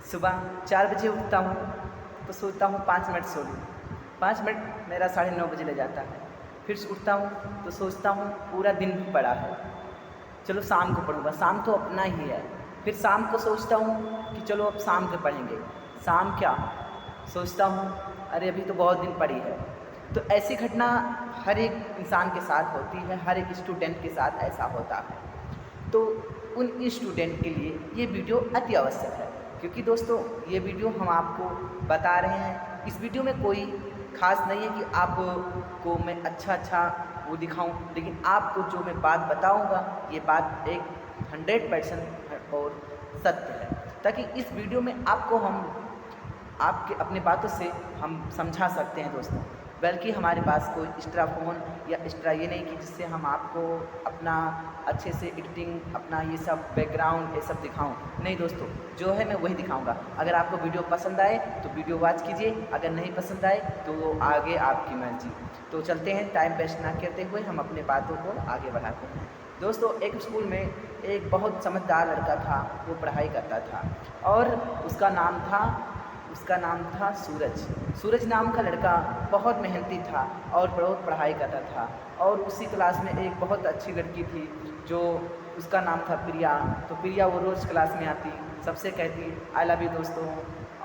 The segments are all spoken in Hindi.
सुबह 4 बजे उठता हूँ तो सोचता हूँ 5 मिनट सो लूँ। 5 मिनट मेरा 9:30 बजे लग जाता है। फिर उठता हूँ तो सोचता हूँ पूरा दिन भी पड़ा है, चलो शाम को पढ़ूँगा, शाम तो अपना ही है। फिर शाम को सोचता हूँ कि चलो अब शाम को पढ़ेंगे, शाम क्या सोचता हूँ अरे अभी तो बहुत दिन पड़ी है। तो ऐसी घटना हर एक इंसान के साथ होती है, हर एक स्टूडेंट के साथ ऐसा होता है। तो उन स्टूडेंट के लिए ये वीडियो अति आवश्यक है, क्योंकि दोस्तों ये वीडियो हम आपको बता रहे हैं। इस वीडियो में कोई ख़ास नहीं है कि आपको मैं अच्छा वो दिखाऊं, लेकिन आपको जो मैं बात बताऊंगा ये बात एक 100% और सत्य है, ताकि इस वीडियो में आपको हम आपके अपने बातों से हम समझा सकते हैं दोस्तों। बल्कि हमारे पास कोई एक्स्ट्रा फ़ोन या एक्स्ट्रा ये नहीं कि जिससे हम आपको अपना अच्छे से एडिटिंग अपना ये सब बैकग्राउंड ये सब दिखाऊं। नहीं दोस्तों, जो है मैं वही दिखाऊंगा। अगर आपको वीडियो पसंद आए तो वीडियो वॉच कीजिए, अगर नहीं पसंद आए तो आगे आपकी मर्जी। तो चलते हैं, टाइम वेस्ट ना करते हुए हम अपने बातों को आगे बढ़ाते हैं। दोस्तों एक स्कूल में एक बहुत समझदार लड़का था, वो पढ़ाई करता था और उसका नाम था सूरज। सूरज नाम का लड़का बहुत मेहनती था और बहुत पढ़ाई करता था। और उसी क्लास में एक बहुत अच्छी लड़की थी जो उसका नाम था प्रिया। तो प्रिया वो रोज़ क्लास में आती, सबसे कहती आई लव यू दोस्तों।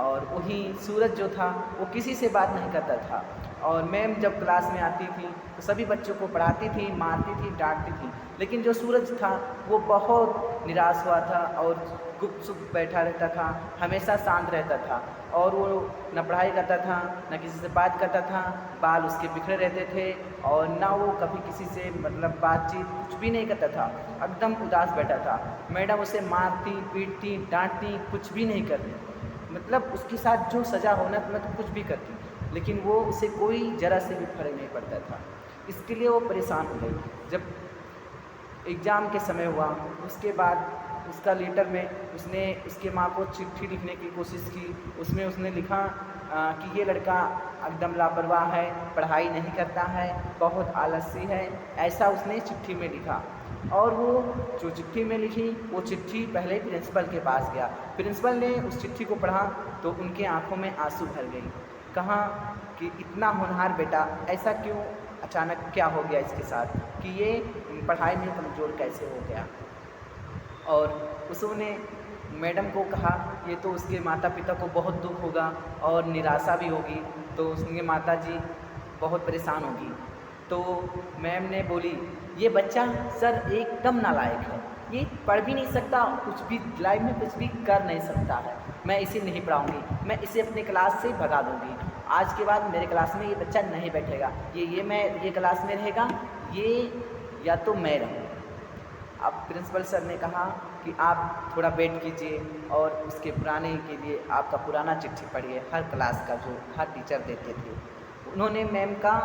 और वहीं सूरज जो था वो किसी से बात नहीं करता था। और मैम जब क्लास में आती थी तो सभी बच्चों को पढ़ाती थी, मारती थी, डांटती थी। लेकिन जो सूरज था वो बहुत निराश हुआ था और गुपचुप बैठा रहता था, हमेशा शांत रहता था। और वो न पढ़ाई करता था, न किसी से बात करता था, बाल उसके बिखरे रहते थे और ना वो कभी किसी से मतलब बातचीत कुछ भी नहीं करता था, एकदम उदास बैठा था। मैडम उसे मारती, पीटती, डांटती, कुछ भी नहीं करती, मतलब उसके साथ जो सज़ा होना था मतलब कुछ भी करती, लेकिन वो उसे कोई ज़रा से भी फर्क नहीं पड़ता था। इसके लिए वो परेशान हो गई। जब एग्ज़ाम के समय हुआ उसके बाद उसका लेटर में उसने उसके माँ को चिट्ठी लिखने की कोशिश की। उसमें उसने लिखा कि ये लड़का एकदम लापरवाह है, पढ़ाई नहीं करता है, बहुत आलसी है, ऐसा उसने चिट्ठी में लिखा। और वो जो चिट्ठी में लिखी वो चिट्ठी पहले प्रिंसिपल के पास गया। प्रिंसिपल ने उस चिट्ठी को पढ़ा तो उनके आंखों में आंसू भर गई। कहा कि इतना होनहार बेटा ऐसा क्यों, अचानक क्या हो गया इसके साथ कि ये पढ़ाई में कमज़ोर कैसे हो गया। और उसने मैडम को कहा ये तो उसके माता पिता को बहुत दुख होगा और निराशा भी होगी, तो उसके माता जी बहुत परेशान होगी। तो मैम ने बोली ये बच्चा सर एकदम नालायक है, ये पढ़ भी नहीं सकता, कुछ भी लाइफ में कुछ भी कर नहीं सकता है, मैं इसे नहीं पढ़ाऊँगी, मैं इसे अपने क्लास से भगा दूँगी। आज के बाद मेरे क्लास में ये बच्चा नहीं बैठेगा, ये क्लास में रहेगा, ये या तो मैं रहूँ। अब प्रिंसिपल सर ने कहा कि आप थोड़ा वेट कीजिए और उसके पुराने के लिए आपका पुराना चिट्ठी पढ़िए, हर क्लास का जो हर टीचर देते थे। उन्होंने मैम का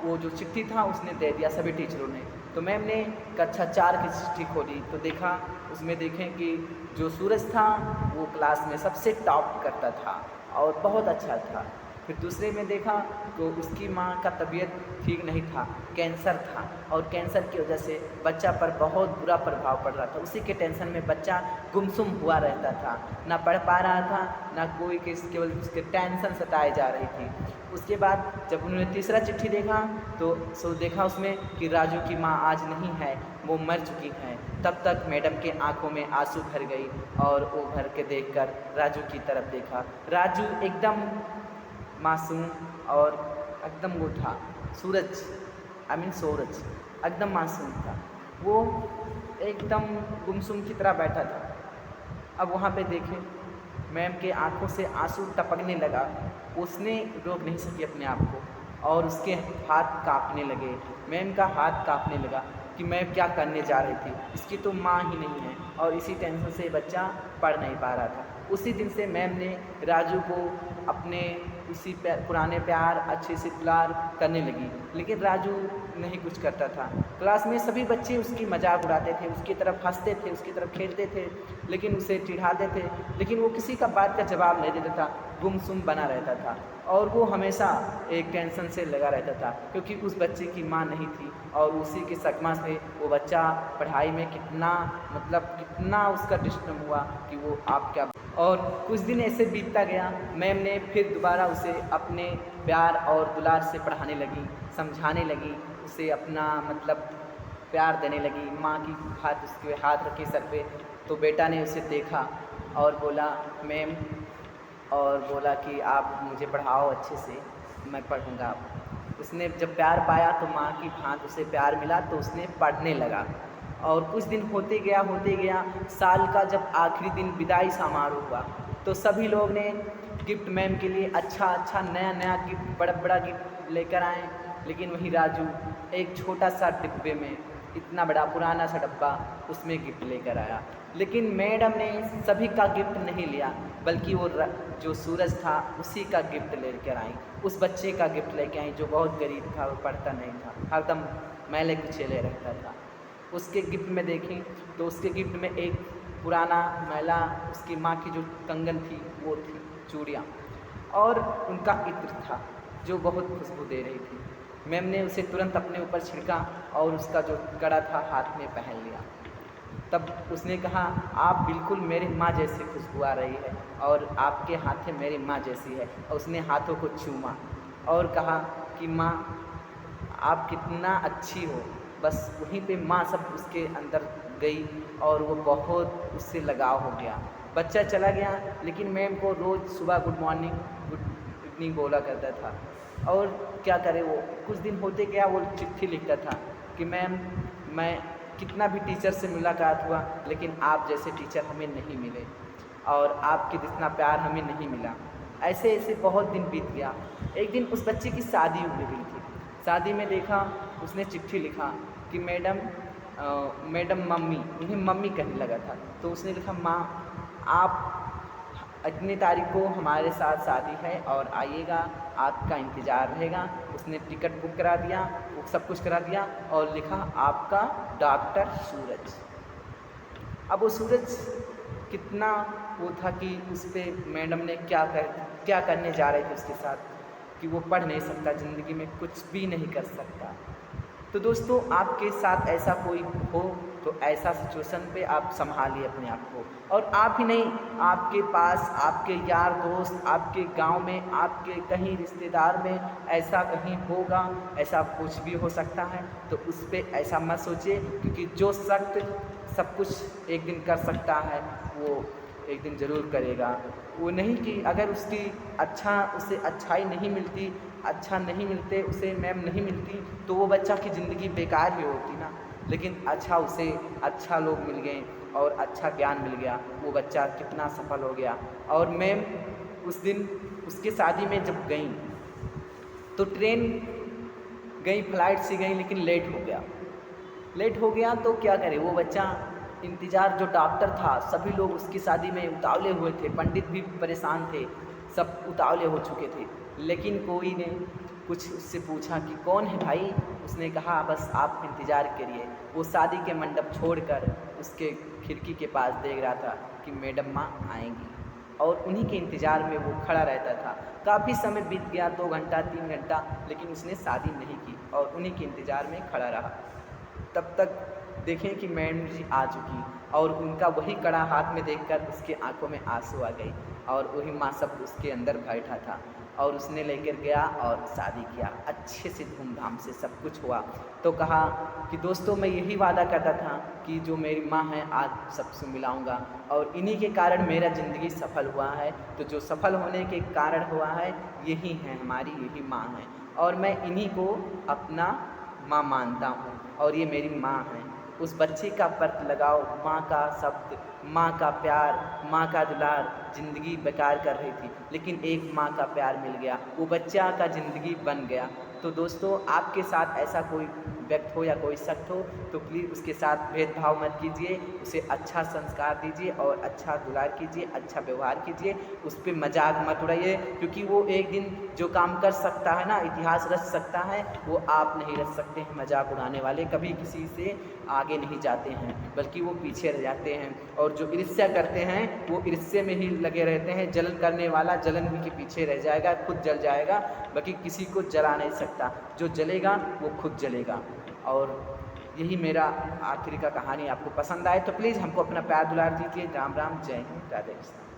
वो जो चिट्ठी था उसने दे दिया सभी टीचरों ने। तो मैम ने कक्षा 4 की चिट्ठी खोली तो देखा, उसमें देखें कि जो सूरज था वो क्लास में सबसे टॉप करता था और बहुत अच्छा था। फिर दूसरे में देखा तो उसकी माँ का तबीयत ठीक नहीं था, कैंसर था और कैंसर की वजह से बच्चा पर बहुत बुरा प्रभाव पड़ रहा था। उसी के टेंशन में बच्चा गुमसुम हुआ रहता था, ना पढ़ पा रहा था, ना कोई केवल उसके टेंशन सताए जा रही थी। उसके बाद जब उन्होंने तीसरा चिट्ठी देखा तो देखा उसमें कि राजू की माँ आज नहीं है, वो मर चुकी हैं। तब तक मैडम के आंखों में आंसू भर गई और वो भर के देखकर राजू की तरफ देखा। राजू एकदम मासूम और एकदम वो था, सूरज एकदम मासूम था, वो एकदम गुमसुम की तरह बैठा था। अब वहाँ पे देखें मैम के आंखों से आंसू टपकने लगा, उसने रोक नहीं सकी अपने आप को और उसके हाथ कांपने लगे। मैम का हाथ कांपने लगा कि मैं क्या करने जा रही थी, इसकी तो माँ ही नहीं है और इसी टेंशन से बच्चा पढ़ नहीं पा रहा था। उसी दिन से मैम ने राजू को अपने उसी पुराने प्यार अच्छे से दुलार करने लगी, लेकिन राजू नहीं कुछ करता था। क्लास में सभी बच्चे उसकी मजाक उड़ाते थे, उसकी तरफ हंसते थे, उसकी तरफ खेलते थे, लेकिन उसे चिढ़ाते थे, लेकिन वो किसी का बात का जवाब नहीं देता था, गुमसुम बना रहता था और वो हमेशा एक टेंशन से लगा रहता था, क्योंकि उस बच्चे की माँ नहीं थी और उसी के सदमा से वो बच्चा पढ़ाई में कितना उसका डिस्टर्ब हुआ कि वो आप क्या और कुछ दिन ऐसे बीतता गया। मैम ने फिर दोबारा उसे अपने प्यार और दुलार से पढ़ाने लगी, समझाने लगी, उसे अपना मतलब प्यार देने लगी। माँ की हाथ उसके हाथ रखी सर पे, तो बेटा ने उसे देखा और बोला मैम, और बोला कि आप मुझे पढ़ाओ अच्छे से, मैं पढ़ूँगा अब। उसने जब प्यार पाया तो माँ की भांति उसे प्यार मिला तो उसने पढ़ने लगा। और कुछ दिन होते गया, साल का जब आखिरी दिन विदाई समारोह हुआ तो सभी लोग ने गिफ्ट मैम के लिए अच्छा नया गिफ्ट, बड़ा गिफ्ट लेकर आए। लेकिन वही राजू एक छोटा सा डिब्बे में, इतना बड़ा पुराना सा डब्बा, उसमें गिफ्ट लेकर आया। लेकिन मैडम ने सभी का गिफ्ट नहीं लिया, बल्कि वो जो सूरज था उसी का गिफ्ट लेकर आई, उस बच्चे का गिफ्ट लेके आई जो बहुत गरीब था, वो पढ़ता नहीं था, हरदम मैले कुचेले रहता था। उसके गिफ्ट में देखें तो उसके गिफ्ट में एक पुराना मैला उसकी माँ की जो कंगन थी वो थी, चूड़ियाँ, और उनका इत्र था जो बहुत खुशबू दे रही थी। मैम ने उसे तुरंत अपने ऊपर छिड़का और उसका जो कड़ा था हाथ में पहन लिया। तब उसने कहा आप बिल्कुल मेरी माँ जैसी खुशबू आ रही है और आपके हाथें मेरी माँ जैसी है। और उसने हाथों को चूमा और कहा कि माँ आप कितना अच्छी हो। बस वहीं पे माँ सब उसके अंदर गई और वो बहुत उससे लगाव हो गया। बच्चा चला गया, लेकिन मैम को रोज़ सुबह गुड मॉर्निंग गुड इवनिंग बोला करता था। और क्या करे, वो कुछ दिन होते गया वो चिट्ठी लिखता था कि मैम मैं कितना भी टीचर से मुलाकात हुआ, लेकिन आप जैसे टीचर हमें नहीं मिले और आपके जितना प्यार हमें नहीं मिला। ऐसे ऐसे बहुत दिन बीत गया। एक दिन उस बच्चे की शादी हो गई थी। शादी में देखा, उसने चिट्ठी लिखा कि मैडम मम्मी, उन्हें मम्मी कहने लगा था, तो उसने लिखा माँ आप इतनी तारीख को हमारे साथ शादी है और आइएगा, आपका इंतज़ार रहेगा। उसने टिकट बुक करा दिया, वो सब कुछ करा दिया और लिखा आपका डॉक्टर सूरज। अब वो सूरज कितना वो था कि उस पर मैडम ने क्या करने जा रहे थे उसके साथ, कि वो पढ़ नहीं सकता, ज़िंदगी में कुछ भी नहीं कर सकता। तो दोस्तों आपके साथ ऐसा कोई हो तो ऐसा सिचुएशन पे आप संभालिए अपने आप को। और आप ही नहीं, आपके पास आपके यार दोस्त, आपके गांव में, आपके कहीं रिश्तेदार में ऐसा कहीं होगा, ऐसा कुछ भी हो सकता है। तो उस पर ऐसा मत सोचिए, क्योंकि जो शख्स सब कुछ एक दिन कर सकता है वो एक दिन ज़रूर करेगा। वो नहीं कि अगर उसे अच्छाई नहीं मिलती, अच्छा नहीं मिलते, उसे मैम नहीं मिलती, तो वो बच्चा की ज़िंदगी बेकार ही होती ना। लेकिन उसे अच्छा लोग मिल गए और अच्छा ज्ञान मिल गया, वो बच्चा कितना सफल हो गया। और मैम उस दिन उसके शादी में जब गई तो ट्रेन गई, फ्लाइट से गई, लेकिन लेट हो गया तो क्या करे वो बच्चा। इंतज़ार जो डॉक्टर था, सभी लोग उसकी शादी में उतावले हुए थे, पंडित भी परेशान थे, सब उतावले हो चुके थे। लेकिन कोई ने कुछ उससे पूछा कि कौन है भाई, उसने कहा बस आप इंतज़ार करिए। वो शादी के मंडप छोड़कर उसके खिड़की के पास देख रहा था कि मैडम माँ आएंगी, और उन्हीं के इंतज़ार में वो खड़ा रहता था। काफ़ी समय बीत गया, 2 घंटा 3 घंटा, लेकिन उसने शादी नहीं की और उन्हीं के इंतज़ार में खड़ा रहा। तब तक देखें कि मैडम जी आ चुकी और उनका वही कड़ा हाथ में देखकर उसके आंखों में आंसू आ गई, और वही माँ सब उसके अंदर बैठा था और उसने लेकर गया और शादी किया। अच्छे से धूमधाम से सब कुछ हुआ। तो कहा कि दोस्तों मैं यही वादा करता था कि जो मेरी माँ है आज सबसे मिलाऊंगा, और इन्हीं के कारण मेरा ज़िंदगी सफल हुआ है। तो जो सफल होने के कारण हुआ है यही है, हमारी यही माँ है, और मैं इन्हीं को अपना माँ मानता हूँ और ये मेरी माँ है। उस बच्चे का प्रति लगाव, माँ का शब्द, माँ का प्यार, माँ का दुलार ज़िंदगी बेकार कर रही थी, लेकिन एक माँ का प्यार मिल गया, वो बच्चा का ज़िंदगी बन गया। तो दोस्तों आपके साथ ऐसा कोई व्यक्ति हो या कोई शख्स हो तो प्लीज़ उसके साथ भेदभाव मत कीजिए, उसे अच्छा संस्कार दीजिए और अच्छा दुलार कीजिए, अच्छा व्यवहार कीजिए, उस पर मजाक मत उड़ाइए, क्योंकि वो एक दिन जो काम कर सकता है ना, इतिहास रच सकता है, वो आप नहीं रच सकते हैं। मजाक उड़ाने वाले कभी किसी से आगे नहीं जाते हैं, बल्कि वो पीछे रह जाते हैं। और जो ईर्ष्या करते हैं वो ईर्ष्या में ही लगे रहते हैं। जलन करने वाला जलन के पीछे रह जाएगा, खुद जल जाएगा, बाकी किसी को जला नहीं सकता। जो जलेगा वो खुद जलेगा। और यही मेरा आखिरी का कहानी आपको पसंद आए तो प्लीज़ हमको अपना प्यार दुलार दीजिए। राम राम, जय हिंद, राधे कृष्ण।